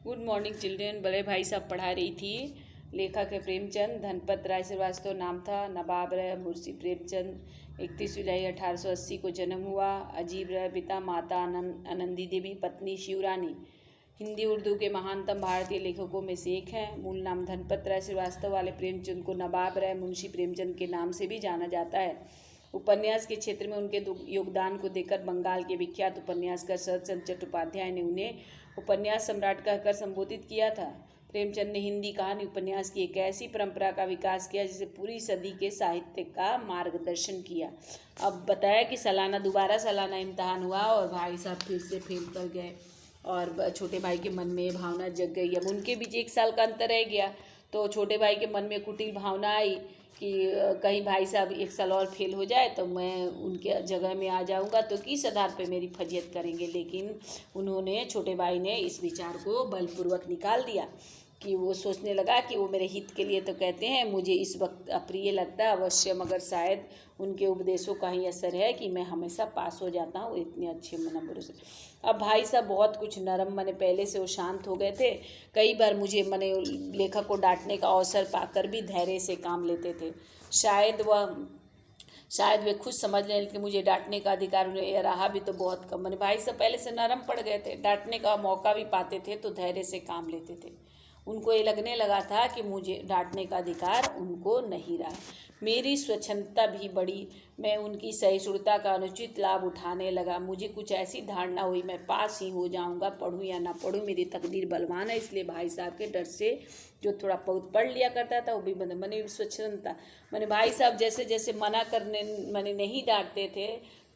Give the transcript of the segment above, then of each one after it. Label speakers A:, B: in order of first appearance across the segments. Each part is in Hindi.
A: Good morning children. बड़े भाई साहब पढ़ा रही थी। लेखक है प्रेमचंद। धनपत राय श्रीवास्तव नाम था। नवाब रहे मुंशी प्रेमचंद। 31 जुलाई 1880 को जन्म हुआ। अजीब रहे पिता, माता आनंदी देवी, पत्नी शिवरानी। हिंदी उर्दू के महानतम भारतीय लेखकों में से एक हैं। मूल नाम धनपत राय श्रीवास्तव वाले प्रेमचंद को नवाब राय मुंशी प्रेमचंद के नाम से भी जाना जाता है। उपन्यास के क्षेत्र में उनके योगदान को देखकर बंगाल के विख्यात उपन्यासकार शरदचंद्र चट्टोपाध्याय ने उन्हें उपन्यास सम्राट कहकर संबोधित किया था। प्रेमचंद ने हिंदी कहानी उपन्यास की एक ऐसी परंपरा का विकास किया जिसे पूरी सदी के साहित्य का मार्गदर्शन किया। अब बताया कि दोबारा सालाना इम्तहान हुआ और भाई साहब फिर से फेल कर गए और छोटे भाई के मन में भावना जग गई। अब उनके बीच 1 साल का अंतर रह गया तो छोटे भाई के मन में कुटिल भावना आई कि कहीं भाई साहब 1 साल और फेल हो जाए तो मैं उनके जगह में आ जाऊंगा तो किस आधार पे मेरी फजीयत करेंगे। लेकिन छोटे भाई ने इस विचार को बलपूर्वक निकाल दिया कि वो सोचने लगा कि वो मेरे हित के लिए तो कहते हैं, मुझे इस वक्त अप्रिय लगता है अवश्य, मगर शायद उनके उपदेशों का ही असर है कि मैं हमेशा पास हो जाता हूँ इतने अच्छे नंबरों से। अब भाई साहब बहुत कुछ नरम, मैंने पहले से वो शांत हो गए थे। कई बार मुझे लेखक को डांटने का अवसर पाकर भी धैर्य से काम लेते थे। शायद वे खुद समझ लें कि मुझे डांटने का अधिकार उन्हें रहा भी तो बहुत कम। मैंने भाई साहब पहले से नरम पड़ गए थे, डांटने का मौका भी पाते थे तो धैर्य से काम लेते थे। उनको ये लगने लगा था कि मुझे डांटने का अधिकार उनको नहीं रहा। मेरी स्वच्छंदता भी बढ़ी। मैं उनकी सहिष्णुता का अनुचित लाभ उठाने लगा। मुझे कुछ ऐसी धारणा हुई मैं पास ही हो जाऊंगा, पढ़ूं या ना पढ़ूं मेरी तकदीर बलवान है। इसलिए भाई साहब के डर से जो थोड़ा बहुत पढ़ लिया करता था वो भी बंद। मैंने स्वच्छंदता मैंने भाई साहब जैसे जैसे मना करने मैंने नहीं डांटते थे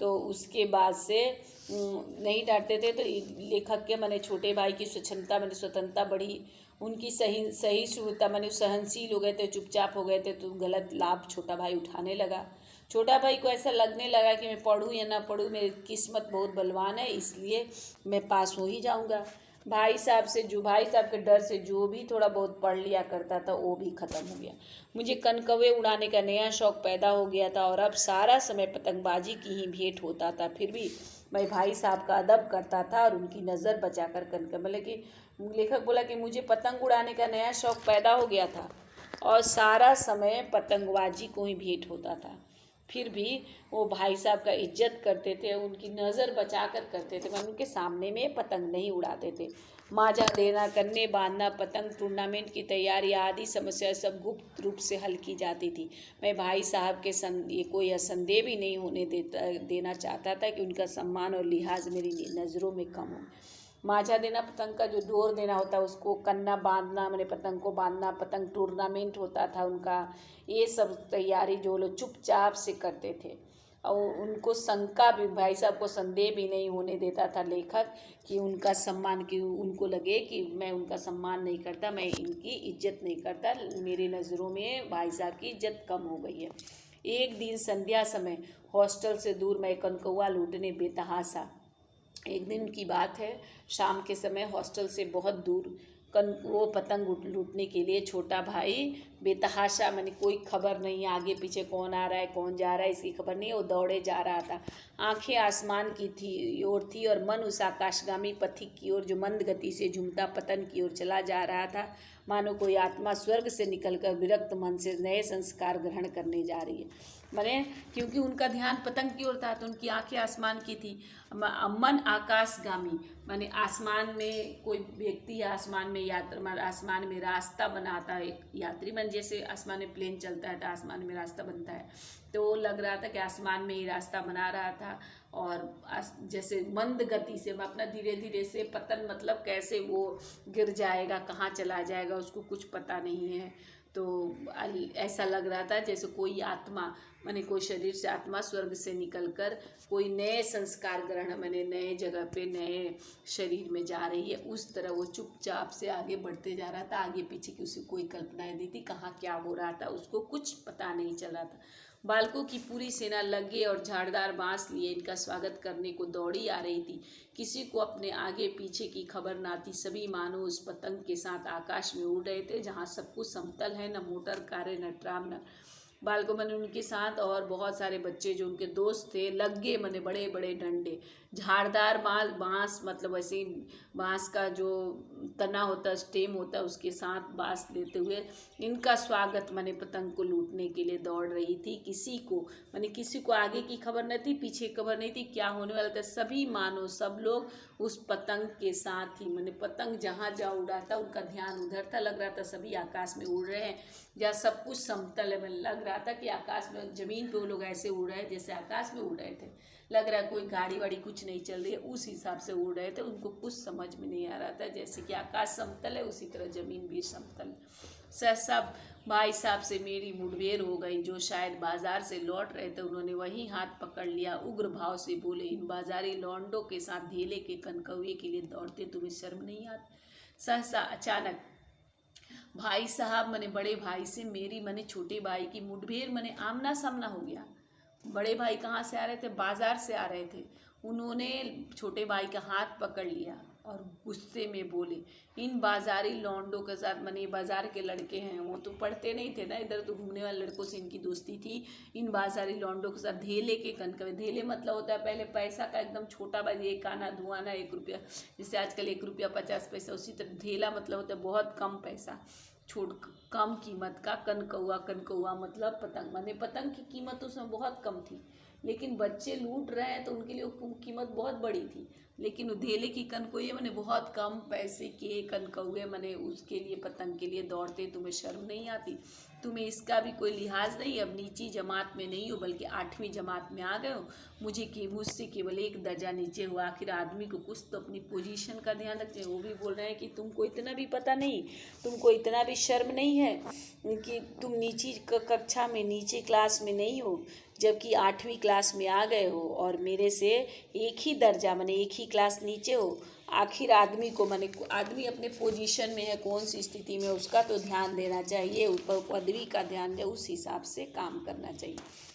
A: तो उसके बाद से नहीं डांटते थे तो लेखक के मैंने छोटे भाई की स्वतंत्रता बढ़ी। उनकी सहिष्णुता सहनशील हो गए थे, चुपचाप हो गए थे तो गलत लाभ छोटा भाई उठाने लगा। छोटा भाई को ऐसा लगने लगा कि मैं पढ़ूं या ना पढ़ूं मेरी किस्मत बहुत बलवान है, इसलिए मैं पास हो ही जाऊंगा। भाई साहब के डर से जो भी थोड़ा बहुत पढ़ लिया करता था वो भी खत्म हो गया। मुझे कनकौवे उड़ाने का नया शौक पैदा हो गया था और अब सारा समय पतंगबाजी की ही भेंट होता था। फिर भी मैं भाई साहब का अदब करता था और उनकी नज़र बचाकर लेखक बोला कि मुझे पतंग उड़ाने का नया शौक पैदा हो गया था और सारा समय पतंगबाजी को ही भेंट होता था। फिर भी वो भाई साहब का इज्जत करते थे, उनकी नज़र बचाकर करते थे। मैं उनके सामने में पतंग नहीं उड़ाते थे। माजा देना, कन्ने बांधना, पतंग टूर्नामेंट की तैयारी आदि समस्या सब गुप्त रूप से हल की जाती थी। मैं भाई साहब के कोई संदेह भी नहीं होने देना चाहता था कि उनका सम्मान और लिहाज मेरी नज़रों में कम हो। माजा देना, पतंग का जो डोर देना होता है उसको, कन्ना बांधना मैंने पतंग को बांधना, पतंग टूर्नामेंट होता था उनका, ये सब तैयारी जो लोग चुपचाप से करते थे। और उनको शंका भी, भाई साहब को संदेह भी नहीं होने देता था लेखक कि उनका सम्मान, कि उनको लगे कि मैं उनका सम्मान नहीं करता, मैं इनकी इज्जत नहीं करता, मेरी नज़रों में भाई साहब की इज्जत कम हो गई है। एक दिन संध्या समय हॉस्टल से दूर मैं कनकौवा लूटने बेतहासा। एक दिन की बात है, शाम के समय हॉस्टल से बहुत दूर वो पतंग लूटने के लिए छोटा भाई बेतहाशा, मैंने कोई खबर नहीं आगे पीछे कौन आ रहा है कौन जा रहा है इसकी खबर नहीं, वो दौड़े जा रहा था। आंखें आसमान की ओर थी और मन उस आकाशगामी पथिक की ओर जो मंद गति से झूमता पतन की ओर चला जा रहा था, मानो कोई आत्मा स्वर्ग से निकलकर विरक्त मन से नए संस्कार ग्रहण करने जा रही है। क्योंकि उनका ध्यान पतंग की ओर था तो उनकी आंखें आसमान की थी। मन आकाशगामी माने आसमान में कोई व्यक्ति आसमान में रास्ता बनाता है। एक यात्री मन जैसे आसमान में प्लेन चलता है तो आसमान में रास्ता बनता है, तो लग रहा था कि आसमान में ही रास्ता बना रहा था और जैसे मंद गति से अपना धीरे धीरे से पतन, मतलब कैसे वो गिर जाएगा कहाँ चला जाएगा उसको कुछ पता नहीं है। तो ऐसा लग रहा था जैसे कोई आत्मा कोई शरीर से आत्मा स्वर्ग से निकलकर कोई नए संस्कार ग्रहण नए जगह पे नए शरीर में जा रही है, उस तरह वो चुपचाप से आगे बढ़ते जा रहा था। आगे पीछे की उसे कोई कल्पना नहीं थी, कहाँ क्या हो रहा था उसको कुछ पता नहीं चला था। बालकों की पूरी सेना लगे और झाड़दार बांस लिए इनका स्वागत करने को दौड़ी आ रही थी। किसी को अपने आगे पीछे की खबर ना थी। सभी मानो उस पतंग के साथ आकाश में उड़ रहे थे जहाँ सब कुछ समतल है, न मोटर कारें न ट्राम न बालकों मैंने उनके साथ और बहुत सारे बच्चे जो उनके दोस्त थे लग गए मैंने बड़े बड़े डंडे, झाड़दार बांस मतलब ऐसे ही बांस का जो तना होता है, स्टेम होता है, उसके साथ बांस देते हुए इनका स्वागत मैंने पतंग को लूटने के लिए दौड़ रही थी। किसी को आगे की खबर नहीं थी, पीछे खबर नहीं थी, क्या होने वाला था। सभी मानो सब लोग उस पतंग के साथ ही, मैंने पतंग जहाँ जहाँ उड़ा था उनका ध्यान उधर था। लग रहा था सभी आकाश में उड़ रहे हैं, जहाँ सब कुछ समतल है। मैंने लग रहा था कि आकाश में, जमीन पे वो लोग ऐसे उड़ रहे हैं जैसे आकाश में उड़ रहे थे। लग रहा है कोई गाड़ी वाड़ी कुछ नहीं चल रही है, उस हिसाब से उड़ रहे थे। उनको कुछ समझ में नहीं आ रहा था, जैसे कि आकाश समतल है उसी तरह जमीन भी समतल है। सहसा भाई साहब से मेरी मुठभेड़ हो गई, जो शायद बाजार से लौट रहे थे। उन्होंने वही हाथ पकड़ लिया, उग्र भाव से बोले, इन बाजारी लौंडों के साथ ढेले के कनकौए के लिए दौड़ते, तुम्हें शर्म नहीं आती? सहसा अचानक भाई साहब मैंने बड़े भाई से मेरी मैंने छोटे भाई की मुठभेड़ मैंने आमना सामना हो गया। बड़े भाई कहाँ से आ रहे थे? बाजार से आ रहे थे। उन्होंने छोटे भाई का हाथ पकड़ लिया और गुस्से में बोले, इन बाजारी लौंडों के साथ, मैंने बाजार के लड़के हैं, वो तो पढ़ते नहीं थे ना, इधर तो घूमने वाले लड़कों से इनकी दोस्ती थी। इन बाजारी लौंडों के साथ ढेले के कनकवे, ढेले मतलब होता है पहले पैसा का एकदम छोटा बाजी, एक आना धुआना 1 रुपया, जैसे आजकल 1 रुपया 50 पैसा, उसी तरह ढेला मतलब होता है बहुत कम पैसा, छोट कम कीमत का। कनकौआ, कनकौआ मतलब पतंग, मैंने पतंग की कीमत उसमें बहुत कम थी, लेकिन बच्चे लूट रहे हैं तो उनके लिए वो कीमत बहुत बड़ी थी। लेकिन उधेले की कनकौए मैंने बहुत कम पैसे के कनकौए मैंने उसके लिए, पतंग के लिए दौड़ते। तुम्हें शर्म नहीं आती? तुम्हें इसका भी कोई लिहाज नहीं? अब नीची जमात में नहीं हो बल्कि 8वीं जमात में आ गए हो। मुझसे केवल 1 दर्जा नीचे हुआ। आखिर आदमी को कुछ तो अपनी पोजीशन का ध्यान रखते हैं। वो भी बोल रहे हैं कि तुमको इतना भी पता नहीं, तुमको इतना भी शर्म नहीं है कि तुम नीची कक्षा में, नीचे क्लास में नहीं हो, जबकि 8वीं क्लास में आ गए हो और मेरे से एक ही दर्जा मैंने एक ही क्लास नीचे हो। आखिर आदमी को मैंने, आदमी अपने पोजीशन में है, कौन सी स्थिति में, उसका तो ध्यान देना चाहिए, ऊपर पदवी का ध्यान दे, उस हिसाब से काम करना चाहिए।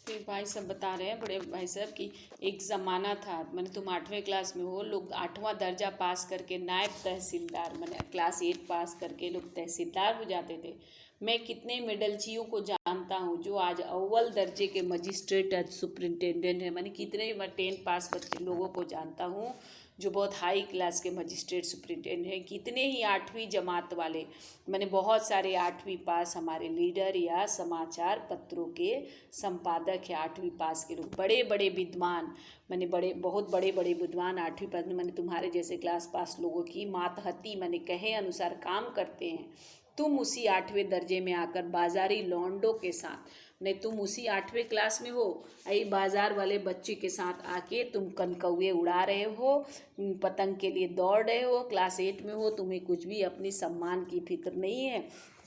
A: फिर भाई साहब बता रहे हैं, बड़े भाई साहब, कि एक ज़माना था, मैंने तुम 8वें क्लास में हो, लोग 8वां दर्जा पास करके नायब तहसीलदार, मैंने क्लास 8 पास करके लोग तहसीलदार हो जाते थे। मैं कितने मेडलचियों को जानता हूँ जो आज अव्वल दर्जे के मजिस्ट्रेट सुपरिंटेंडेंट हैं। मैंने कितने 10 पास बच्चे लोगों को जानता हूँ जो बहुत हाई क्लास के मजिस्ट्रेट सुपरिटेंडेंट हैं। कितने ही 8वीं जमात वाले, मैंने बहुत सारे 8वीं पास हमारे लीडर या समाचार पत्रों के संपादक है 8वीं पास के लोग, बड़े बड़े विद्वान, मैंने बहुत बड़े बड़े विद्वान 8वीं पास, मैंने तुम्हारे जैसे क्लास पास लोगों की मातहती मैंने कहे अनुसार काम करते हैं। तुम उसी 8वें दर्जे में आकर बाजारी लौंडों के साथ, नहीं तुम उसी 8वें क्लास में हो, आई बाजार वाले बच्चे के साथ आके तुम कनकौए उड़ा रहे हो, पतंग के लिए दौड़ रहे हो, क्लास 8 में हो, तुम्हें कुछ भी अपनी सम्मान की फिक्र नहीं है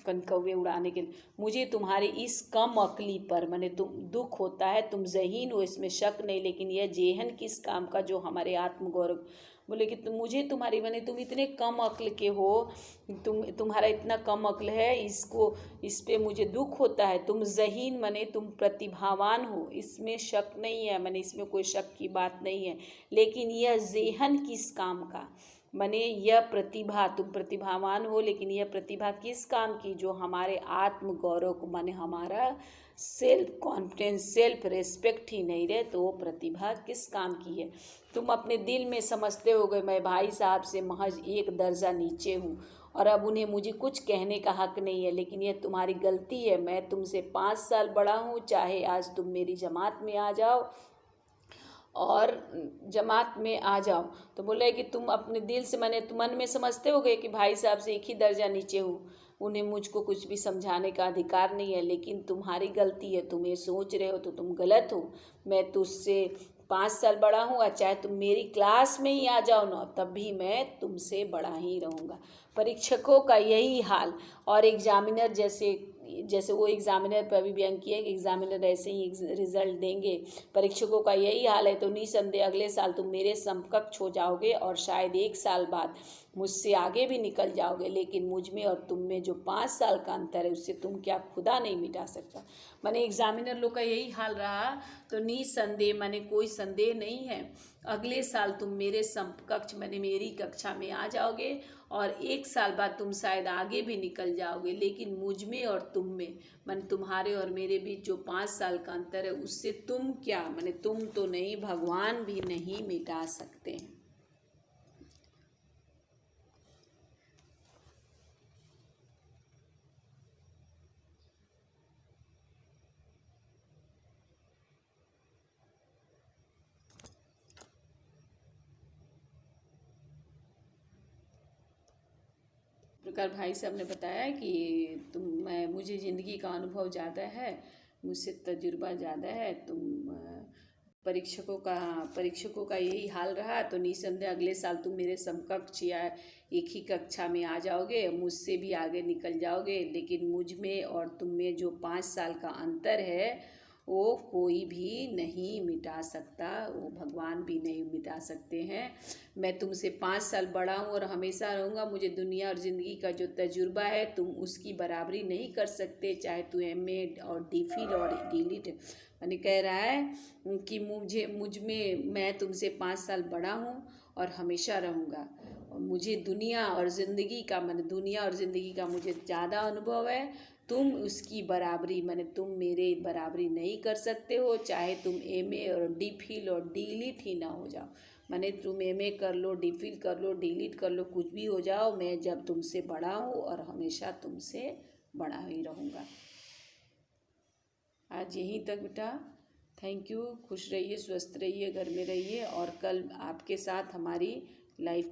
A: कनकौए उड़ाने के लिए। मुझे तुम्हारी इस कम अकली पर मैंने तुम दुख होता है। तुम ज़हीन हो, इसमें शक नहीं, लेकिन यह जेहन किस काम का जो हमारे आत्मगौरव, बोले कि मुझे तुम्हारी, मैंने तुम इतने कम अक्ल के हो, तुम्हारा इतना कम अक्ल है, इस पे मुझे दुख होता है। तुम ज़हीन मैंने तुम प्रतिभावान हो, इसमें शक नहीं है, मैंने इसमें कोई शक की बात नहीं है, लेकिन यह जेहन किस काम का, मैंने यह प्रतिभा, तुम प्रतिभावान हो लेकिन यह प्रतिभा किस काम की, जो हमारे आत्म गौरव को, माने हमारा सेल्फ कॉन्फिडेंस, सेल्फ रेस्पेक्ट ही नहीं रहे, तो वो प्रतिभा किस काम की है। तुम अपने दिल में समझते हो गए मैं भाई साहब से महज 1 दर्जा नीचे हूँ और अब उन्हें मुझे कुछ कहने का हक नहीं है, लेकिन यह तुम्हारी गलती है। मैं तुमसे 5 साल बड़ा हूँ, चाहे आज तुम मेरी जमात में आ जाओ और जमात में आ जाओ, तो बोले कि तुम अपने दिल से, मैंने मन में समझते हो गए कि भाई साहब से 1 ही दर्जा नीचे हूँ, उन्हें मुझको कुछ भी समझाने का अधिकार नहीं है, लेकिन तुम्हारी गलती है, तुम ये सोच रहे हो तो तुम गलत हो। मैं तुझसे 5 साल बड़ा हूँ, और चाहे तुम मेरी क्लास में ही आ जाओ ना, तब भी मैं तुमसे बड़ा ही रहूँगा। परीक्षकों का यही हाल, और एग्जामिनर जैसे वो एग्जामिनर पर अभी बयान किया कि एग्जामिनर ऐसे ही रिजल्ट देंगे, परीक्षकों का यही हाल है, तो निसंदेह अगले साल तुम मेरे समकक्ष हो जाओगे और शायद 1 साल बाद मुझसे आगे भी निकल जाओगे। लेकिन मुझ में और तुम में जो 5 साल का अंतर है, उससे तुम क्या खुदा नहीं मिटा सकता। माने एग्जामिनर लोग का यही हाल रहा, तो निसंदेह माने कोई संदेह नहीं है, अगले साल तुम मेरे समकक्ष माने मेरी कक्षा में आ जाओगे, और 1 साल बाद तुम शायद आगे भी निकल जाओगे। लेकिन मुझ में और तुम में माने तुम्हारे और मेरे बीच जो 5 साल का अंतर है, उससे तुम क्या माने तुम तो नहीं, भगवान भी नहीं मिटा सकते हैं। प्रकार भाई साहब ने बताया कि मुझे ज़िंदगी का अनुभव ज़्यादा है, मुझसे तजुर्बा ज़्यादा है, परीक्षकों का यही हाल रहा, तो निसंदेह अगले साल तुम मेरे समकक्ष या एक ही कक्षा में आ जाओगे, मुझसे भी आगे निकल जाओगे। लेकिन मुझ में और तुम में जो 5 साल का अंतर है, वो कोई भी नहीं मिटा सकता, वो भगवान भी नहीं मिटा सकते हैं। मैं तुमसे 5 साल बड़ा हूँ और हमेशा रहूँगा। मुझे दुनिया और ज़िंदगी का जो तजुर्बा है, तुम उसकी बराबरी नहीं कर सकते, चाहे तू MA और DPhil और DLit। मैंने कह रहा है कि मैं तुमसे 5 साल बड़ा हूँ और हमेशा रहूँगा, और मुझे दुनिया और ज़िंदगी का मुझे ज़्यादा अनुभव है। तुम उसकी बराबरी तुम मेरे बराबरी नहीं कर सकते हो, चाहे तुम MA और DPhil और DLit ही ना हो जाओ। तुम MA कर लो, DPhil कर लो, DLit कर लो, कुछ भी हो जाओ, मैं जब तुमसे बड़ा हूँ और हमेशा तुमसे बड़ा ही रहूँगा। आज यहीं तक बेटा, थैंक यू। खुश रहिए, स्वस्थ रहिए, घर में रहिए, और कल आपके साथ हमारी लाइफ